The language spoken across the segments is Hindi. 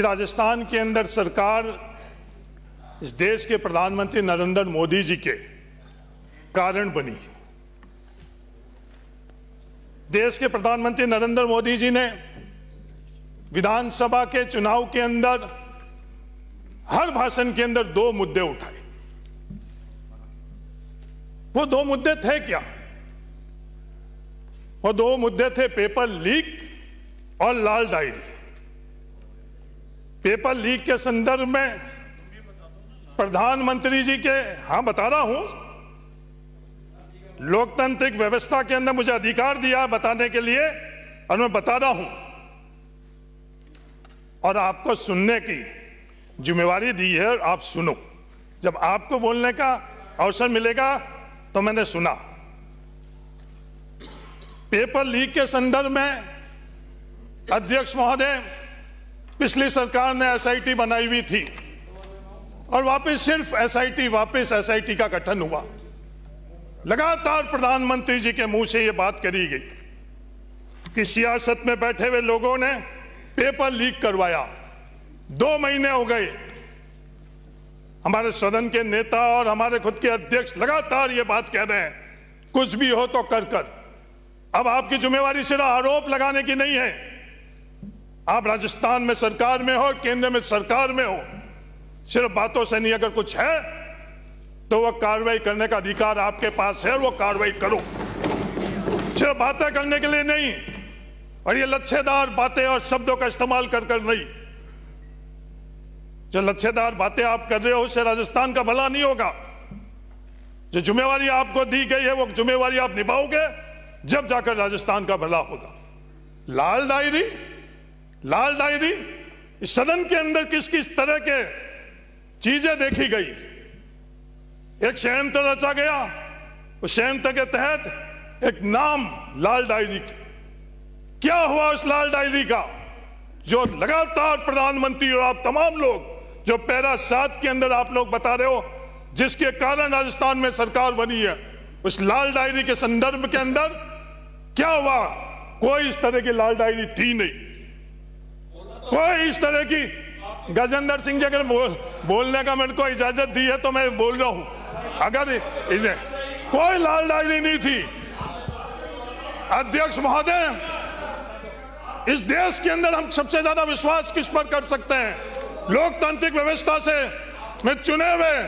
राजस्थान के अंदर सरकार इस देश के प्रधानमंत्री नरेंद्र मोदी जी के कारण बनी। देश के प्रधानमंत्री नरेंद्र मोदी जी ने विधानसभा के चुनाव के अंदर हर भाषण के अंदर दो मुद्दे उठाए। वो दो मुद्दे थे क्या? वो दो मुद्दे थे पेपर लीक और लाल डायरी। पेपर लीक के संदर्भ में प्रधानमंत्री जी के, हाँ बता रहा हूं, लोकतांत्रिक व्यवस्था के अंदर मुझे अधिकार दिया बताने के लिए और मैं बता रहा हूं और आपको सुनने की जिम्मेवारी दी है। आप सुनो, जब आपको बोलने का अवसर मिलेगा तो मैंने सुना। पेपर लीक के संदर्भ में अध्यक्ष महोदय, पिछली सरकार ने एसआईटी बनाई हुई थी और वापस सिर्फ एसआईटी का गठन हुआ। लगातार प्रधानमंत्री जी के मुंह से यह बात करी गई कि सियासत में बैठे हुए लोगों ने पेपर लीक करवाया। 2 महीने हो गए, हमारे सदन के नेता और हमारे खुद के अध्यक्ष लगातार ये बात कह रहे हैं, कुछ भी हो तो कर। अब आपकी जिम्मेवारी सिर्फ आरोप लगाने की नहीं है। आप राजस्थान में सरकार में हो, केंद्र में सरकार में हो, सिर्फ बातों से नहीं, अगर कुछ है तो वह कार्रवाई करने का अधिकार आपके पास है, वो कार्रवाई करो। सिर्फ बातें करने के लिए नहीं, और ये लच्छेदार बातें और शब्दों का इस्तेमाल कर नहीं। जो लच्छेदार बातें आप कर रहे हो उससे राजस्थान का भला नहीं होगा। जो जिम्मेवारी आपको दी गई है वो जिम्मेवारी आप निभाओगे, जब जाकर राजस्थान का भला होगा। लाल डायरी इस सदन के अंदर किस किस तरह के चीजें देखी गई। एक षड्यंत्र रचा गया, उस षड्यंत्र के तहत एक नाम लाल डायरी। क्या हुआ उस लाल डायरी का? जो लगातार प्रधानमंत्री और आप तमाम लोग जो पैरा 7 के अंदर आप लोग बता रहे हो, जिसके कारण राजस्थान में सरकार बनी है, उस लाल डायरी के संदर्भ के अंदर क्या हुआ? कोई इस तरह की लाल डायरी थी नहीं। कोई इस तरह की, गजेंद्र सिंह जी अगर बोलने का मेरे को इजाजत दी है तो मैं बोल रहा हूं, अगर इसे कोई लाल डायरी नहीं थी। अध्यक्ष महोदय, इस देश के अंदर हम सबसे ज्यादा विश्वास किस पर कर सकते हैं? लोकतांत्रिक व्यवस्था से में चुने हुए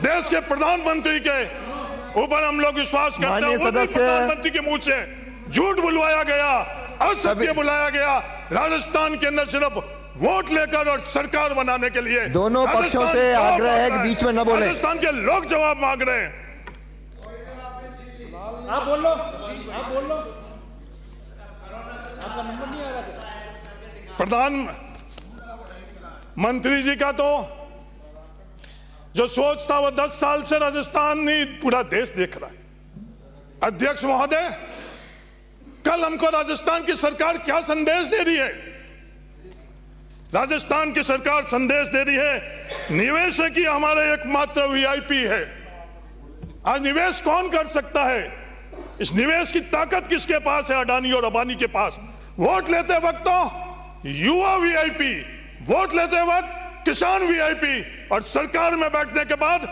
देश के प्रधानमंत्री के ऊपर हम लोग विश्वास करते हैं। प्रधानमंत्री के मुंह से झूठ बुलवाया गया, असत्य बुलाया गया। राजस्थान के अंदर सिर्फ वोट लेकर और सरकार बनाने के लिए दोनों पक्षों से आग्रह है कि बीच में न बोले। राजस्थान के लोग जवाब मांग रहे हैं। आप बोल लो। प्रधानमंत्री जी का तो जो सोच था वो 10 साल से राजस्थान नहीं पूरा देश देख रहा है। अध्यक्ष महोदय, कल हमको राजस्थान की सरकार क्या संदेश दे रही है? राजस्थान की सरकार संदेश दे रही है, निवेशक ही हमारा एकमात्र वीआईपी है। आज निवेश कौन कर सकता है? इस निवेश की ताकत किसके पास है? अडानी और अंबानी के पास। वोट लेते वक्त तो युवा वीआईपी, वोट लेते वक्त किसान वीआईपी, और सरकार में बैठने के बाद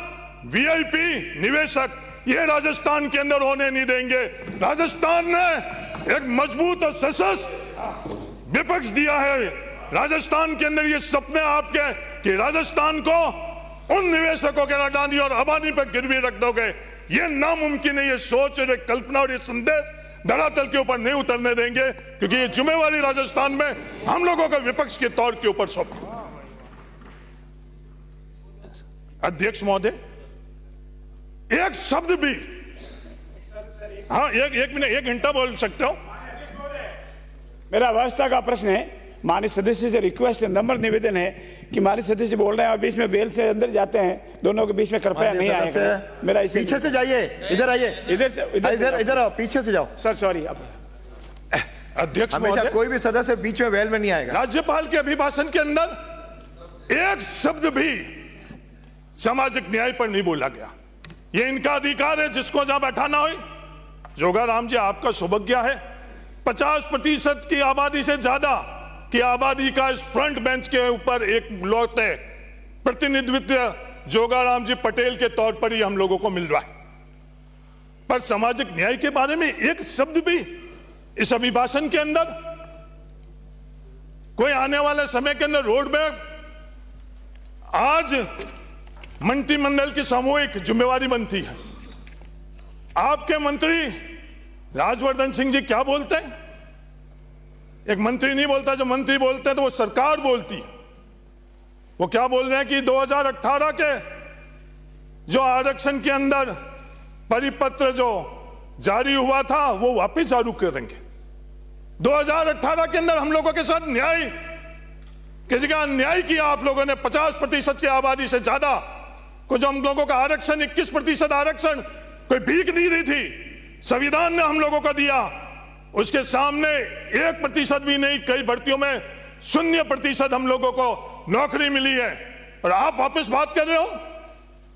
वीआईपी निवेशक। ये राजस्थान के अंदर होने नहीं देंगे। राजस्थान ने एक मजबूत और सशक्त विपक्ष दिया है। राजस्थान के अंदर ये सपने आपके कि राजस्थान को उन निवेशकों के अडानी और अंबानी पर गिरवी रख दोगे, ये नामुमकिन है। ये सोच और कल्पना और ये संदेश धरातल के ऊपर नहीं उतरने देंगे, क्योंकि ये जिम्मेवारी राजस्थान में हम लोगों का विपक्ष के तौर के ऊपर सौंपी। अध्यक्ष महोदय, एक शब्द भी, हाँ एक मिनट, 1 घंटा बोल सकते हो? मेरा अवस्था का प्रश्न है। माननीय सदस्य से रिक्वेस्ट है, नम्र निवेदन है कि माननीय सदस्य बोल रहे हैं और बीच में बेल से अंदर जाते हैं, दोनों के बीच में कृपया नहीं आएगा। मेरा पीछे से जाइए, इधर आइए, इधर आओ, पीछे से जाओ। Sir sorry. अध्यक्ष महोदय, कोई भी सदस्य बीच में वेल में नहीं आएगा। राज्यपाल के अभिभाषण के अंदर एक शब्द भी सामाजिक न्याय पर नहीं बोला गया। ये इनका अधिकार है, जिसको जहां बैठाना हो। जोगाराम जी, आपका सौभाग्य है, 50% की आबादी से ज्यादा कि आबादी का इस फ्रंट बेंच के ऊपर एक लौटे प्रतिनिधित्व जोगाराम जी पटेल के तौर पर ही हम लोगों को मिल रहा है। पर सामाजिक न्याय के बारे में एक शब्द भी इस अभिभाषण के अंदर, कोई आने वाले समय के अंदर रोड मैप, आज मंत्रिमंडल की सामूहिक जिम्मेवारी बनती है। आपके मंत्री राजवर्धन सिंह जी क्या बोलते हैं? एक मंत्री नहीं बोलता, जब मंत्री बोलते हैं तो वो सरकार बोलती है। वो क्या बोल रहे हैं कि 2018 के जो आरक्षण के अंदर परिपत्र जो जारी हुआ था वो वापस जारी करेंगे। 2018 के अंदर हम लोगों के साथ न्याय की जगह अन्याय किया आप लोगों ने। 50% की आबादी से ज्यादा को जो हम लोगों का आरक्षण 21% आरक्षण कोई भीख नहीं दी थी, संविधान ने हम लोगों को दिया। उसके सामने 1% भी नहीं, कई भर्तियों में 0% हम लोगों को नौकरी मिली है और आप वापस बात कर रहे हो।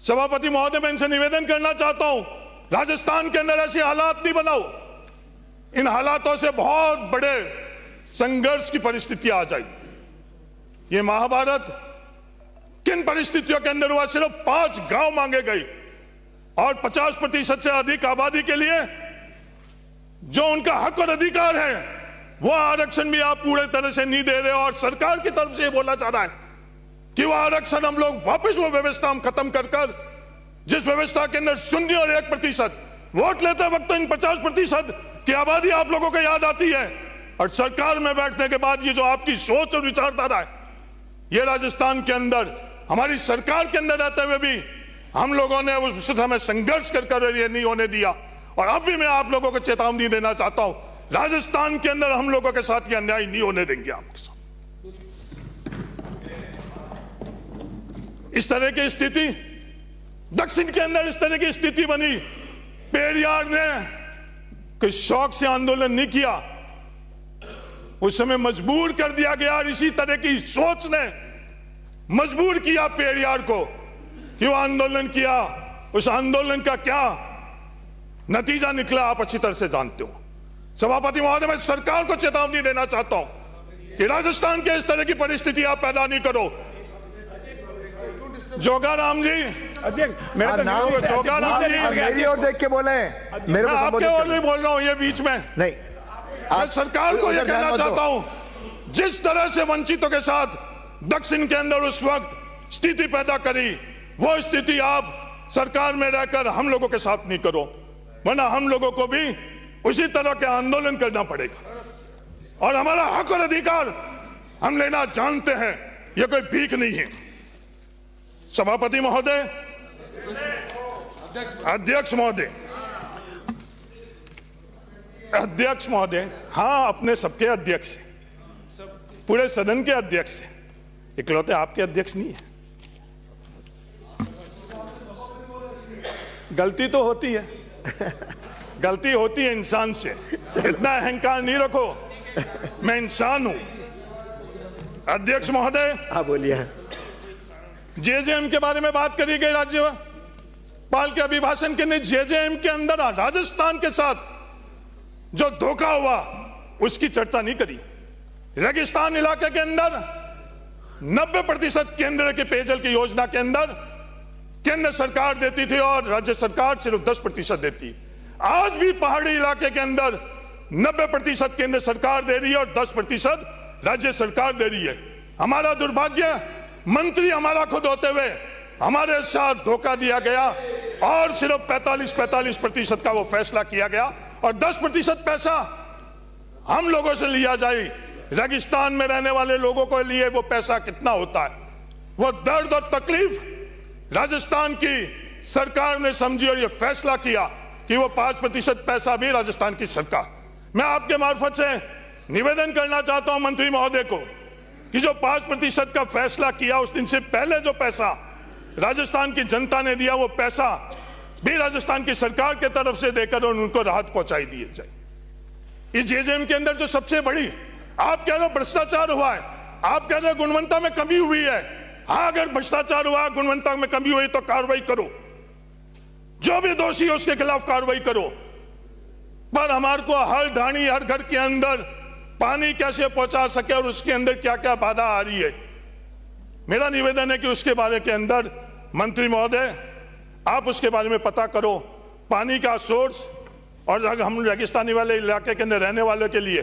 सभापति महोदय, मैं इनसे निवेदन करना चाहता हूं, राजस्थान के अंदर ऐसे हालात नहीं बनाओ। इन हालातों से बहुत बड़े संघर्ष की परिस्थिति आ जाएगी। ये महाभारत किन परिस्थितियों के अंदर हुआ? सिर्फ 5 गांव मांगे गए और 50% से अधिक आबादी के लिए जो उनका हक और अधिकार है वो आरक्षण भी आप पूरे तरह से नहीं दे रहे हो। और सरकार की तरफ से बोला जा रहा है कि वो आरक्षण हम लोग वापस वो व्यवस्था हम खत्म कर जिस व्यवस्था के अंदर 0 और 1% वोट लेते वक्त तो इन 50% की आबादी आप लोगों को याद आती है और सरकार में बैठने के बाद ये जो आपकी सोच और विचारधारा है, ये राजस्थान के अंदर हमारी सरकार के अंदर रहते हुए भी हम लोगों ने उस समय संघर्ष कर ये नहीं होने दिया। और अब भी मैं आप लोगों को चेतावनी देना चाहता हूं, राजस्थान के अंदर हम लोगों के साथ ये अन्याय नहीं होने देंगे आपके साथ। इस तरह की स्थिति दक्षिण के अंदर इस तरह की स्थिति बनी। पेरियार ने कोई शौक से आंदोलन नहीं किया, उस समय मजबूर कर दिया गया। और इसी तरह की सोच ने मजबूर किया पेरियार को कि वो आंदोलन किया। उस आंदोलन का क्या नतीजा निकला आप अच्छी तरह से जानते हो। सभापति महोदय, मैं सरकार को चेतावनी देना चाहता हूं कि राजस्थान के इस तरह की परिस्थिति आप पैदा नहीं करो। जोगाराम जी, अध्यक्ष जोगाराम जी मेरी ओर देख के बोले, मेरे को आपके ओर नहीं बोल रहा हूं, ये बीच में नहीं। मैं सरकार को यह कहना चाहता हूं, जिस तरह से वंचितों के साथ दक्षिण के अंदर उस वक्त स्थिति पैदा करी, वो स्थिति आप सरकार में रहकर हम लोगों के साथ नहीं करो, वरना हम लोगों को भी उसी तरह के आंदोलन करना पड़ेगा। और हमारा हक और अधिकार हम लेना जानते हैं, यह कोई भीख नहीं है। सभापति महोदय, अध्यक्ष महोदय, हाँ, अपने सबके अध्यक्ष है, पूरे सदन के अध्यक्ष है, इकलौते आपके अध्यक्ष नहीं है। गलती तो होती है, गलती होती है इंसान से, इतना अहंकार नहीं रखो, मैं इंसान हूं। अध्यक्ष महोदय, हाँ बोलिए। जेजेएम के बारे में बात करी गई, राज्यपाल के अभिभाषण के, जेजेएम के अंदर राजस्थान के साथ जो धोखा हुआ उसकी चर्चा नहीं करी। रेगिस्तान इलाके के अंदर 90% केंद्र के पेयजल की योजना के अंदर केंद्र सरकार देती थी और राज्य सरकार सिर्फ 10% देती। आज भी पहाड़ी इलाके के अंदर 90% केंद्र सरकार दे रही है और 10% राज्य सरकार दे रही है। हमारा दुर्भाग्य, मंत्री हमारा खुद होते हुए हमारे साथ धोखा दिया गया और सिर्फ 45% का वो फैसला किया गया और 10% पैसा हम लोगों से लिया जाए। रेगिस्तान में रहने वाले लोगों के लिए वो पैसा कितना होता है, वो दर्द और तकलीफ राजस्थान की सरकार ने समझी और ये फैसला किया कि वो 5% पैसा भी राजस्थान की सरकार। मैं आपके मार्फत से निवेदन करना चाहता हूं मंत्री महोदय को कि जो 5% का फैसला किया, उस दिन से पहले जो पैसा राजस्थान की जनता ने दिया, वो पैसा भी राजस्थान की सरकार के तरफ से देकर और उनको राहत पहुंचाई दी जाए। इस जेजेएम के अंदर जो सबसे बड़ी, आप कह रहे हो भ्रष्टाचार हुआ है, आप कह रहे हो गुणवत्ता में कमी हुई है। हाँ, अगर भ्रष्टाचार हुआ, गुणवत्ता में कमी हुई तो कार्रवाई करो, जो भी दोषी है उसके खिलाफ कार्रवाई करो। पर हमारे को हर ढाणी, हर घर के अंदर पानी कैसे पहुंचा सके और उसके अंदर क्या क्या बाधा आ रही है। मेरा निवेदन है कि उसके बारे के अंदर मंत्री महोदय आप उसके बारे में पता करो, पानी का सोर्स, और अगर हम रेगिस्तानी वाले इलाके के अंदर रहने वालों के लिए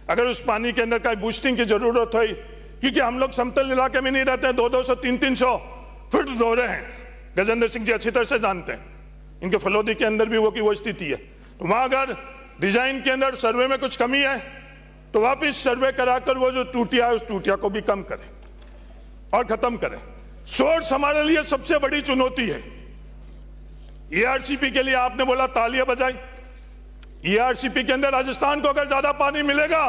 अगर उस पानी के अंदर का बूस्टिंग की जरूरत हुई, क्योंकि हम लोग समतल इलाके में नहीं रहते हैं, 200-200 300-300 फुट दो रहे हैं। गजेंद्र सिंह जी अच्छी तरह से जानते हैं, इनके फलोदी के अंदर भी वो स्थिति है। तो वहां अगर डिजाइन के अंदर सर्वे में कुछ कमी है तो वापिस सर्वे कराकर वो जो टूटिया है उस टूटिया को भी कम करें और खत्म करें। सोर्स हमारे लिए सबसे बड़ी चुनौती है। ERCP के लिए आपने बोला तालियां बजाई, ERCP के अंदर राजस्थान को अगर ज्यादा पानी मिलेगा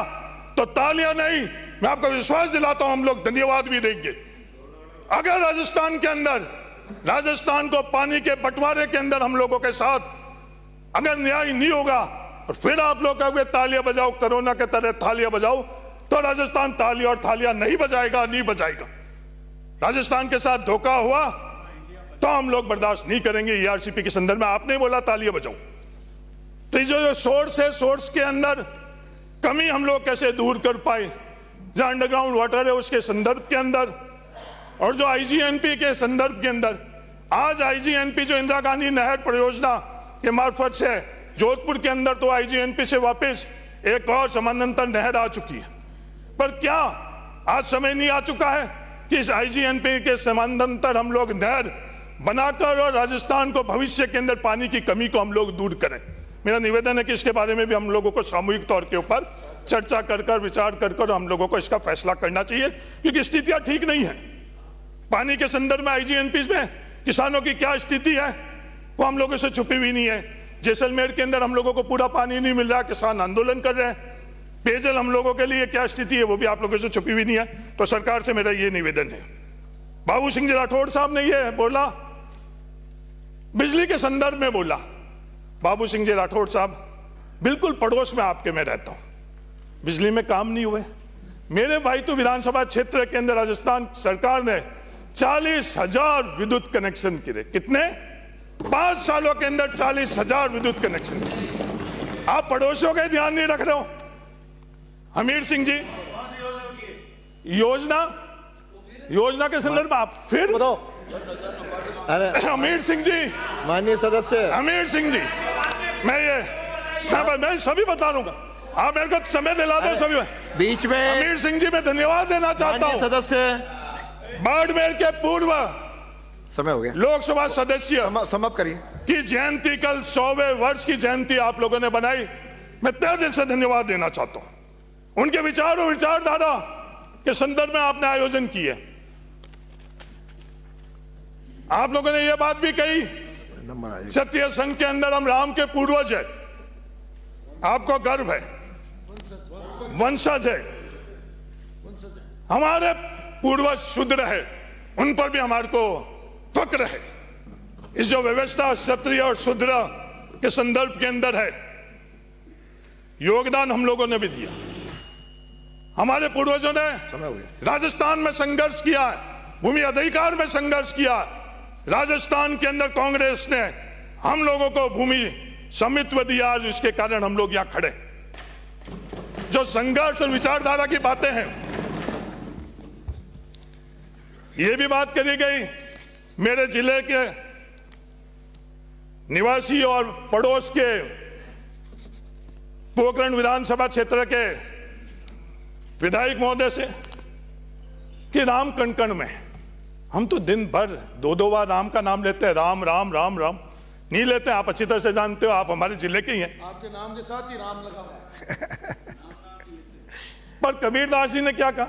तो तालियां नहीं, मैं आपको विश्वास दिलाता हूं हम लोग धन्यवाद भी देंगे। अगर राजस्थान के अंदर राजस्थान को पानी के बंटवारे के अंदर हम लोगों के साथ अगर न्याय नहीं होगा और फिर आप लोग कहोगे तालियां बजाओ, कोरोना के तरह तालियां बजाओ, तो राजस्थान तालियां और थालियां नहीं बजाएगा, नहीं बजाएगा। राजस्थान के साथ धोखा हुआ तो हम लोग बर्दाश्त नहीं करेंगे। ERCP के संदर्भ में आपने बोला तालियां बजाओ, तो जो सोर्स है, सोर्स के अंदर कमी हम लोग कैसे दूर कर पाए, जहां अंडरग्राउंड वाटर है उसके संदर्भ के अंदर, और जो IGNP के संदर्भ के अंदर आज IGNP जो इंदिरा गांधी नहर परियोजना के मार्फत से जोधपुर के अंदर तो IGNP से वापस एक और समानांतर नहर आ चुकी है, पर क्या आज समय नहीं आ चुका है कि इस IGNP के समानांतर हम लोग नहर बनाकर और राजस्थान को भविष्य के अंदर पानी की कमी को हम लोग दूर करें। मेरा निवेदन है कि इसके बारे में भी हम लोगों को सामूहिक तौर के ऊपर चर्चा कर विचार कर हम लोगों को इसका फैसला करना चाहिए, क्योंकि स्थितियां ठीक नहीं है। पानी के संदर्भ में IGNP में किसानों की क्या स्थिति है वो हम लोगों से छुपी हुई नहीं है। जैसलमेर के अंदर हम लोगों को पूरा पानी नहीं मिल रहा, किसान आंदोलन कर रहे हैं। पेयजल हम लोगों के लिए क्या स्थिति है वो भी आप लोगों से छुपी हुई नहीं है। तो सरकार से मेरा ये निवेदन है। बाबू सिंह जी राठौड़ साहब ने ये बोला, बिजली के संदर्भ में बोला। बाबू सिंह जी राठौड़ साहब, बिल्कुल पड़ोस में आपके मैं रहता हूं, बिजली में काम नहीं हुए। मेरे भाई तो विधानसभा क्षेत्र के अंदर राजस्थान सरकार ने 40,000 विद्युत कनेक्शन किए। कितने? 5 सालों के अंदर 40,000 विद्युत कनेक्शन। आप पड़ोसियों का ध्यान नहीं रख रहे हो। हमीर सिंह जी, योजना के संदर्भ में आप फिर बताओ। अरे हमीर सिंह जी, माननीय सदस्य हमीर सिंह जी, मैं सभी बता दूंगा, आप मेरे को समय दिला दो सभी। बीच में हमीर सिंह जी मैं धन्यवाद देना चाहता हूं। सदस्य बाड़मेर के पूर्व समय हो गया, लोकसभा सदस्य समाप्त करिए की जयंती, कल 100वें वर्ष की जयंती आप लोगों ने बनाई, मैं तहे दिल से धन्यवाद देना चाहता हूं। उनके विचार और विचारधारा के संदर्भ में आपने आयोजन किए। आप लोगों ने यह बात भी कही, क्षत्रिय संघ के अंदर हम राम के पूर्वज है, आपको गर्व है, वंशज है, हमारे पूर्वज शूद्र है, उन पर भी हमारे को फक्र है। इस जो व्यवस्था क्षत्रिय और शूद्र के संदर्भ के अंदर है, योगदान हम लोगों ने भी दिया। हमारे पूर्वजों ने राजस्थान में संघर्ष किया, भूमि अधिकार में संघर्ष किया। राजस्थान के अंदर कांग्रेस ने हम लोगों को भूमि स्वामित्व दिया, जिसके कारण हम लोग यहां खड़े। जो संघर्ष और विचारधारा की बातें हैं, यह भी बात करी गई मेरे जिले के निवासी और पड़ोस के पोखरण विधानसभा क्षेत्र के विधायक महोदय से कि राम कण में हम तो दिन भर 2-2 बार राम का नाम लेते हैं, राम राम राम राम नहीं लेते। आप अच्छी तरह से जानते हो, आप हमारे जिले के ही हैं। आपके नाम के साथ ही राम लगा हुआ। पर कबीरदास जी ने क्या कहा?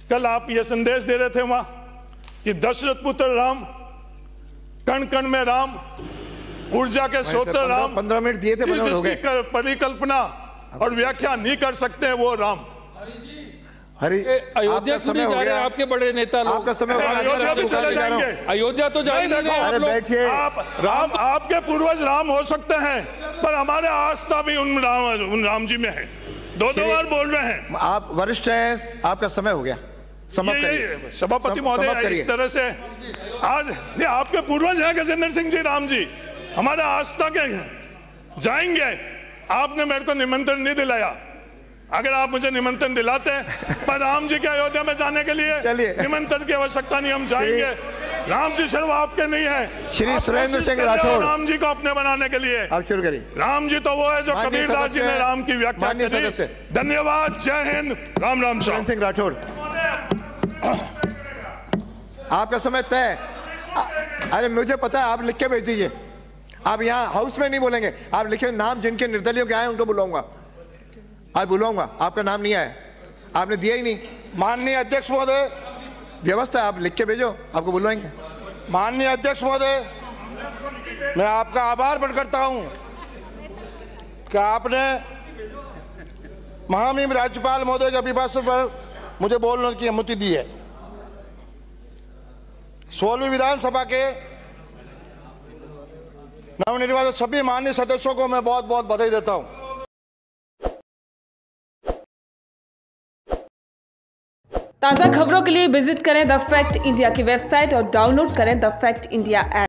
कल आप ये संदेश दे रहे थे वहां कि दशरथ पुत्र राम, कण कण में राम, ऊर्जा के स्रोत राम, 15 मिनट दिए थे, जिसकी परिकल्पना और व्याख्या नहीं कर सकते वो राम। हरि अयोध्या क्यों नहीं जा रहे? आपके बड़े नेता लोग आपका समय अयोध्या भी चले जाएंगे। अयोध्या तो जाएंगे। अरे बैठिए। आप आपके पूर्वज राम हो सकते हैं, पर हमारे आस्था भी उन राम जी में है। 2-2 बार बोल रहे हैं। आप वरिष्ठ हैं, आपका समय हो गया, समाप्त करिए। सभापति महोदय, इस तरह से आज आपके पूर्वज हैं गजेंद्र सिंह जी, राम जी हमारे आस्था के जाएंगे। आपने मेरे को निमंत्रण नहीं दिलाया, अगर आप मुझे निमंत्रण दिलाते हैं पर राम जी के अयोध्या में जाने के लिए निमंत्रण की आवश्यकता नहीं, हम जाएंगे। राम जी सिर्फ आपके नहीं है, श्री सुरेंद्र सिंह राठौड़ राम जी को अपने बनाने के लिए आप शुरू करिए। राम जी तो वो है जो कबीरदास जी ने राम की व्याख्या की। धन्यवाद, जय हिंद, राम राम। सुरेंद्र सिंह राठौड़, आपका समय तय। अरे मुझे पता है, आप लिख के भेज दीजिए। आप यहाँ हाउस में नहीं बोलेंगे, आप लिखे नाम जिनके निर्दलीयों के आए उनको बुलाऊंगा, आज बुलाऊंगा। आपका नाम नहीं आया, आपने दिया ही नहीं। माननीय अध्यक्ष महोदय, व्यवस्था आप लिख के भेजो, आपको बुलवाएंगे। माननीय अध्यक्ष महोदय, मैं आपका आभार प्रकट करता हूं कि आपने महामहिम राज्यपाल महोदय के अभिभाषण पर मुझे बोलने की अनुमति दी है। 16वीं विधानसभा के नवनिर्वाचित सभी माननीय सदस्यों को मैं बहुत बहुत बधाई देता हूं। ताज़ा खबरों के लिए विजिट करें द फैक्ट इंडिया की वेबसाइट और डाउनलोड करें द फैक्ट इंडिया ऐप।